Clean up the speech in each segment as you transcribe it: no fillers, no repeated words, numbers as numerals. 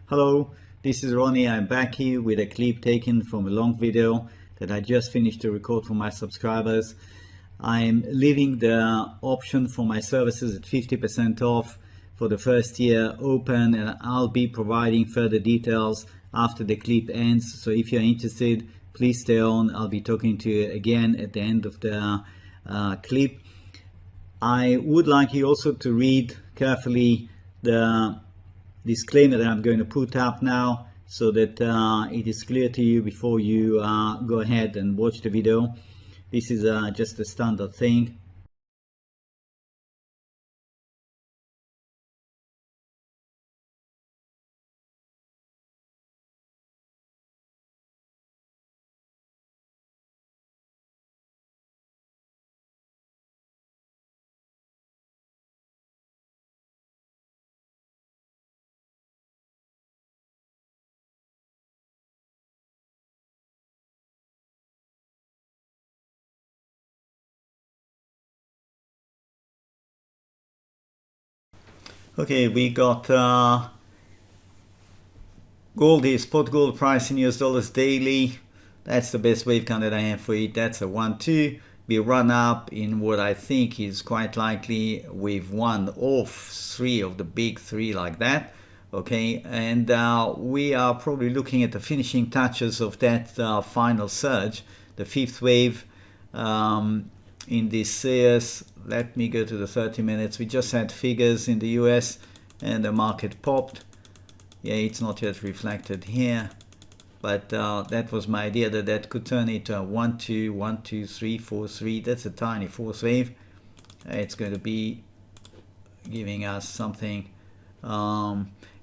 Hello, this is Ronnie. I'm back here with a clip taken from a long video that I just finished to record for my subscribers. I'm leaving the option for my services at 50% off for the first year open, and I'll be providing further details after the clip ends. So if you're interested, please stay on. I'll be talking to you again at the end of the clip. I would like you also to read carefully the disclaimer that I'm going to put up now, so that it is clear to you before you go ahead and watch the video. This is just a standard thing. Okay, we got gold is spot gold price in US dollars daily. That's the best wave count that I have for it. That's a 1-2. We run up in what I think is quite likely with one of three of the big three like that. Okay, and we are probably looking at the finishing touches of that final surge, the fifth wave in this series. Let me go to the 30 minutes. We just had figures in the US and the market popped. Yeah, it's not yet reflected here, but that was my idea, that that could turn into a 1-2, 1-2, 3, 4, 3. That's a tiny fourth wave. It's going to be giving us something.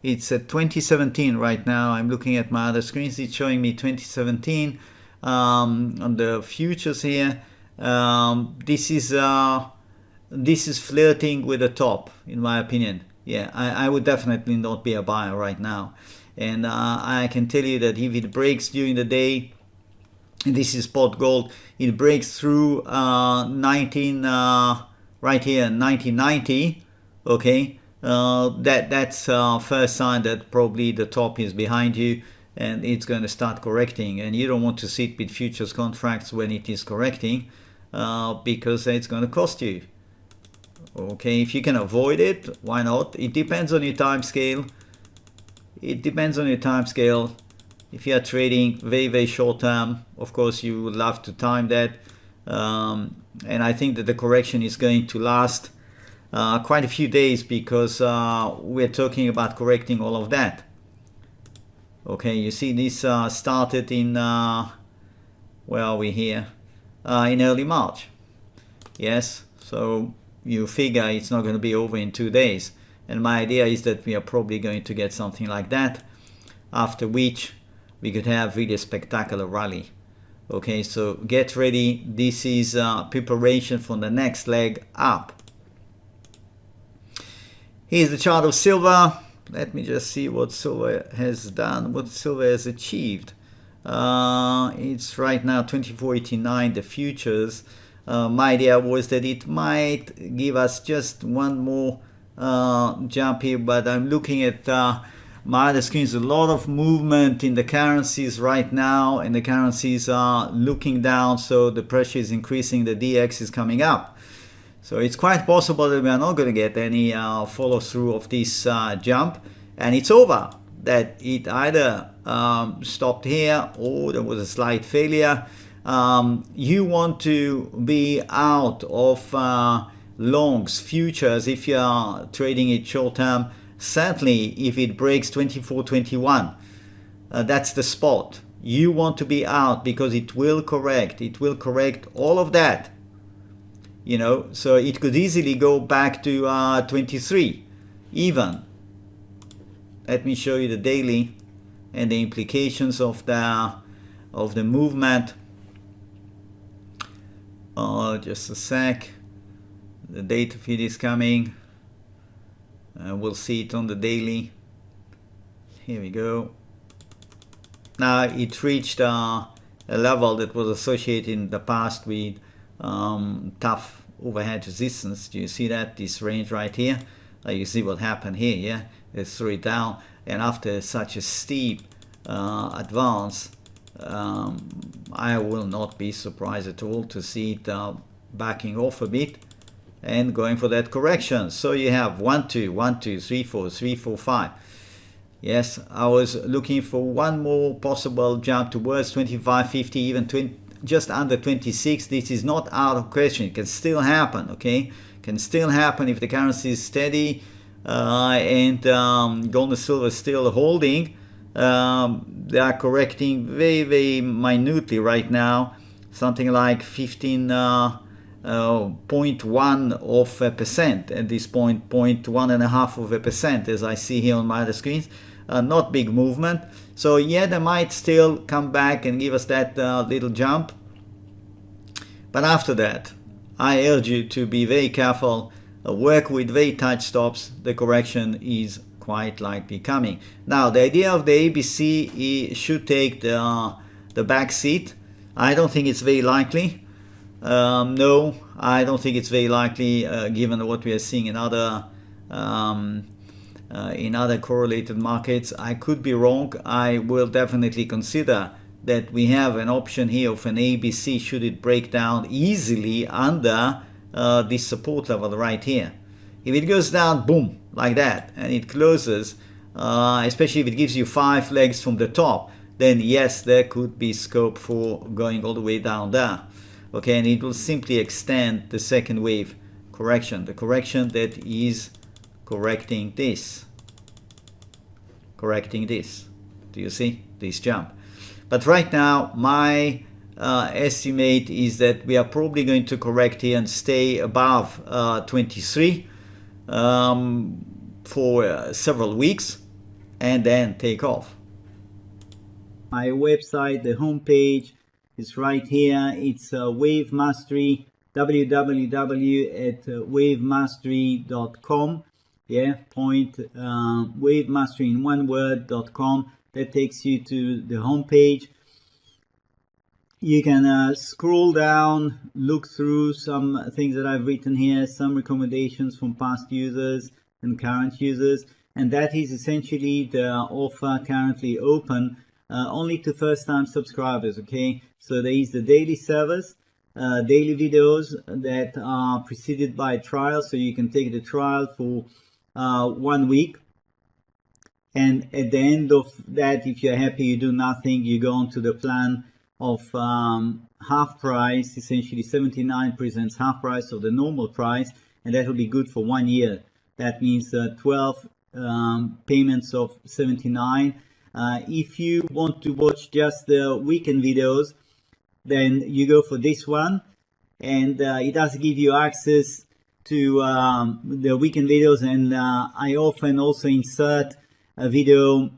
It's at 2017 right now. I'm looking at my other screens. It's showing me 2017 on the futures here. This is flirting with the top, in my opinion. Yeah, I would definitely not be a buyer right now. And I can tell you that if it breaks during the day, this is spot gold, it breaks through right here, 1990, okay, that's first sign that probably the top is behind you and it's going to start correcting. And you don't want to sit with futures contracts when it is correcting, because it's going to cost you. Okay, if you can avoid it, why not? It depends on your time scale. It depends on your time scale. If you are trading very, very short term, of course you would love to time that. And I think that the correction is going to last quite a few days, because we're talking about correcting all of that. Okay, you see this started in, where are we here? In early March. Yes, so you figure it's not going to be over in 2 days. And my idea is that we are probably going to get something like that, after which we could have really a spectacular rally. Okay, so get ready. This is preparation for the next leg up. Here's the chart of silver. Let me just see what silver has done, what silver has achieved. It's right now 24.89, the futures. My idea was that it might give us just one more jump here, but I'm looking at my other screens. A lot of movement in the currencies right now, and the currencies are looking down, so the pressure is increasing, the DX is coming up. So it's quite possible that we are not going to get any follow through of this jump, and it's over. That it either stopped here or there was a slight failure. You want to be out of longs, futures, if you are trading it short term. Certainly if it breaks 24.21, that's the spot. You want to be out, because it will correct. It will correct all of that. You know, so it could easily go back to 23 even. Let me show you the daily and the implications of the movement. Just a sec. The data feed is coming. We'll see it on the daily. Here we go. Now it reached a level that was associated in the past with tough overhead resistance. Do you see that? This range right here. You see what happened here, yeah? throw it down. And after such a steep advance, I will not be surprised at all to see it backing off a bit and going for that correction. So you have 1 2 1 2 3 4 3 4 5. Yes, I was looking for one more possible jump towards 25.50, even 20, just under 26. This is not out of question. It can still happen, okay? Can still happen if the currency is steady and gold and silver is still holding. They are correcting very, very minutely right now, something like 0.1% at this point, 0.1.5%, as I see here on my other screens. Not big movement. So yeah, they might still come back and give us that little jump. But after that, I urge you to be very careful, work with very tight stops. The correction is quite likely coming. Now, the idea of the ABC should take the back seat. I don't think it's very likely. No, I don't think it's very likely given what we are seeing in other correlated markets. I could be wrong. I will definitely consider that we have an option here of an ABC should it break down easily under this support level right here. If it goes down, boom, like that, and it closes, especially if it gives you 5 legs from the top, then yes, there could be scope for going all the way down there. Okay, and it will simply extend the second wave correction, the correction that is correcting this. Do you see this jump? But right now, my estimate is that we are probably going to correct here and stay above 23 for several weeks and then take off. My website, the homepage is right here. It's Wave Mastery, www.wavemastery.com. Yeah, wavemastery in one word.com. That takes you to the homepage. You can scroll down, look through some things that I've written here, some recommendations from past users and current users, and that is essentially the offer currently open only to first-time subscribers. Okay, so there is the daily service, daily videos that are preceded by a trial, so you can take the trial for 1 week, and at the end of that, if you're happy, you do nothing, you go on to the plan of half price. Essentially 79 presents half price of the normal price, and that will be good for 1 year. That means 12 payments of 79. If you want to watch just the weekend videos, then you go for this one, and it does give you access to the weekend videos, and I often also insert a video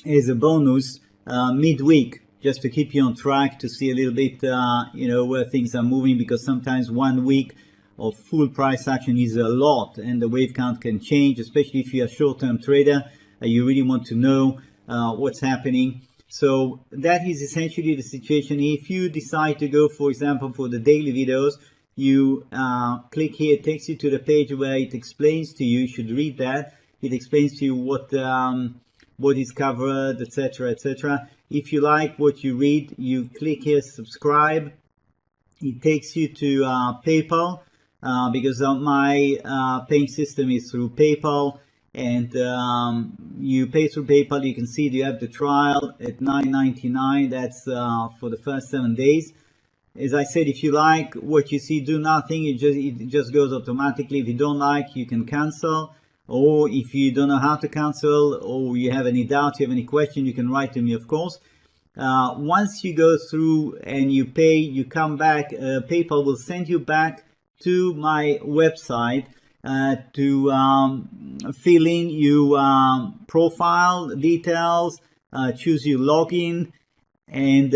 as a bonus midweek, just to keep you on track, to see a little bit where things are moving, because sometimes 1 week of full price action is a lot and the wave count can change, especially if you're a short-term trader. You really want to know what's happening. So that is essentially the situation. If you decide to go, for example, for the daily videos, you click here, it takes you to the page where it explains to you, you should read that. It explains to you what is covered, etc., etc. If you like what you read, you click here, subscribe. It takes you to PayPal, because my paying system is through PayPal, and you pay through PayPal. You can see you have the trial at $9.99. That's for the first 7 days. As I said, if you like what you see, do nothing. It just goes automatically. If you don't like, you can cancel. Or if you don't know how to cancel, or you have any doubt, you have any question, you can write to me, of course. Once you go through and you pay, you come back, PayPal will send you back to my website to fill in your profile details, choose your login, and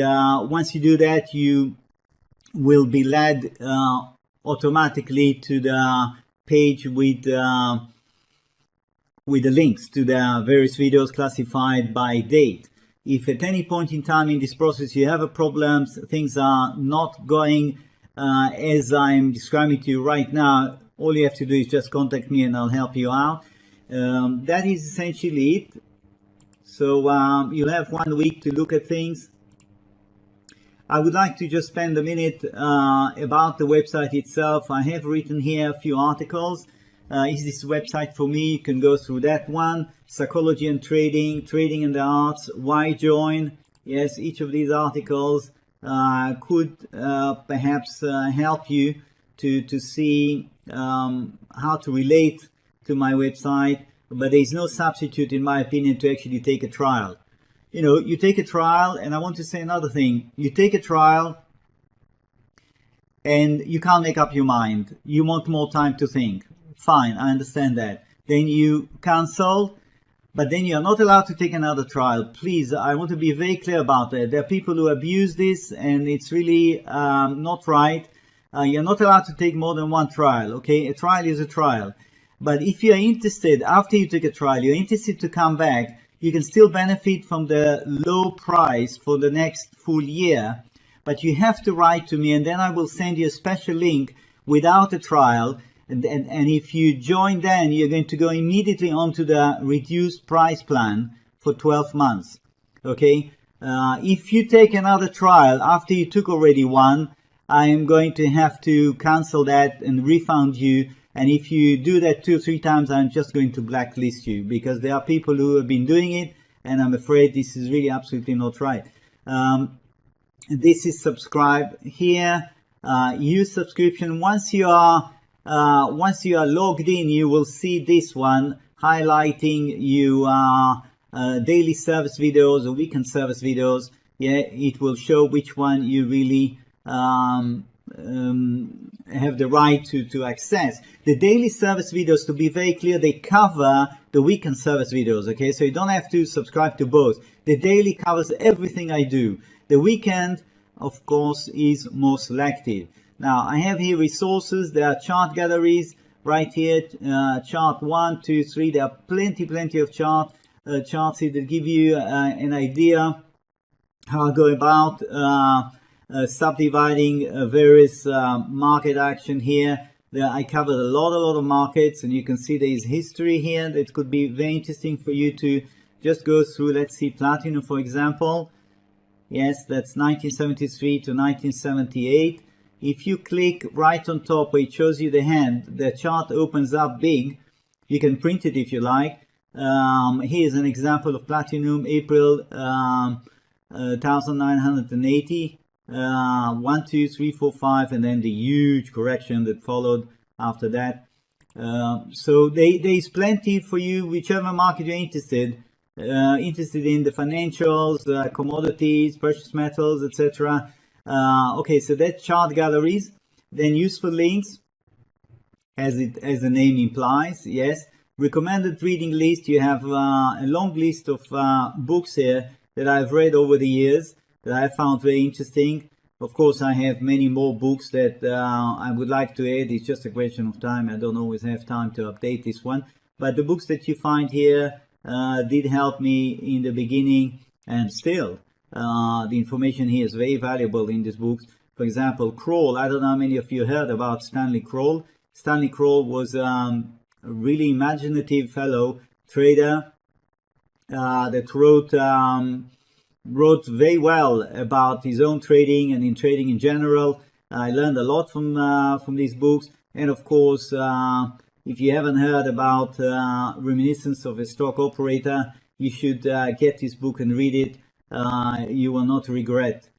once you do that, you will be led automatically to the page with the links to the various videos classified by date. If at any point in time in this process you have a problem, things are not going as I'm describing to you right now, all you have to do is just contact me and I'll help you out. That is essentially it. So you'll have 1 week to look at things. I would like to just spend a minute about the website itself. I have written here a few articles. Is this website for me? You can go through that one. Psychology and trading, trading and the arts, why join? Yes, each of these articles could perhaps help you to see how to relate to my website, but there is no substitute, in my opinion, to actually take a trial. You know, you take a trial, and I want to say another thing. You take a trial and you can't make up your mind. You want more time to think. Fine, I understand that. Then you cancel, but then you're not allowed to take another trial. Please, I want to be very clear about that. There are people who abuse this, and it's really not right. You're not allowed to take more than one trial, okay? A trial is a trial. But if you're interested, after you take a trial, you're interested to come back, you can still benefit from the low price for the next full year, but you have to write to me, and then I will send you a special link without a trial. And if you join, then you're going to go immediately onto the reduced price plan for 12 months. Okay? If you take another trial after you took already one, I am going to have to cancel that and refund you. And if you do that 2 or 3 times, I'm just going to blacklist you, because there are people who have been doing it, and I'm afraid this is really absolutely not right. This is subscribe here. Use subscription. Once you are logged in, you will see this one highlighting you daily service videos or weekend service videos. Yeah, it will show which one you really have the right to access. The daily service videos, to be very clear, they cover the weekend service videos, okay? So you don't have to subscribe to both. The daily covers everything I do. The weekend, of course, is more selective. Now, I have here resources. There are chart galleries right here, chart 1, 2, 3. There are plenty of charts here that give you an idea how I go about subdividing various market action here. I covered a lot of markets, and you can see there is history here that could be very interesting for you to just go through. Let's see, platinum, for example. Yes, that's 1973 to 1978. If you click right on top where it shows you the hand, the chart opens up big. You can print it if you like. Here's an example of platinum, April 1980. 1, 2, 3, 4, 5, and then the huge correction that followed after that. So there is plenty for you, whichever market you're interested in, the financials, commodities, precious metals, etc. Okay, so that's chart galleries. Then useful links, as the name implies. Yes, recommended reading list. You have a long list of books here that I've read over the years that I found very interesting. Of course, I have many more books that I would like to add. It's just a question of time. I don't always have time to update this one. But the books that you find here did help me in the beginning, and still the information here is very valuable in these books. For example, Kroll. I don't know how many of you heard about Stanley Kroll. Stanley Kroll was a really imaginative fellow trader that wrote very well about his own trading and in trading in general. I learned a lot from these books. And of course, if you haven't heard about Reminiscence of a Stock Operator, you should get this book and read it. You will not regret.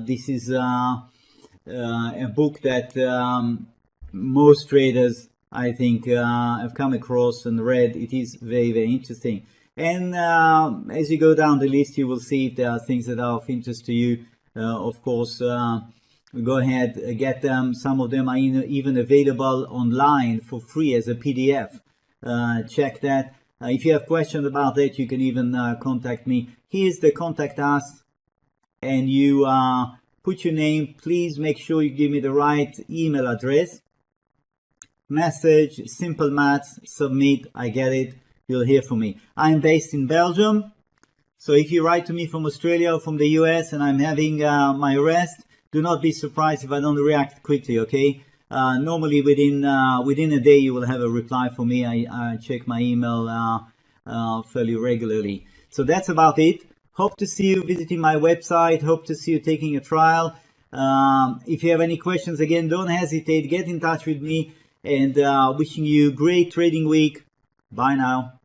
This is a book that most traders, I think, have come across and read. It is very, very interesting. And as you go down the list, you will see if there are things that are of interest to you. Of course, go ahead, get them. Some of them are even available online for free as a PDF. Check that. If you have questions about that, you can even contact me. Here's the contact us, and you put your name. Please make sure you give me the right email address. Message, simple maths, submit, I get it. You'll hear from me. I'm based in Belgium, so if you write to me from Australia or from the US and I'm having my rest, do not be surprised if I don't react quickly, okay? Normally within a day you will have a reply from me. I check my email fairly regularly. So that's about it. Hope to see you visiting my website. Hope to see you taking a trial. If you have any questions, again, don't hesitate. Get in touch with me, and wishing you great trading week. Bye now.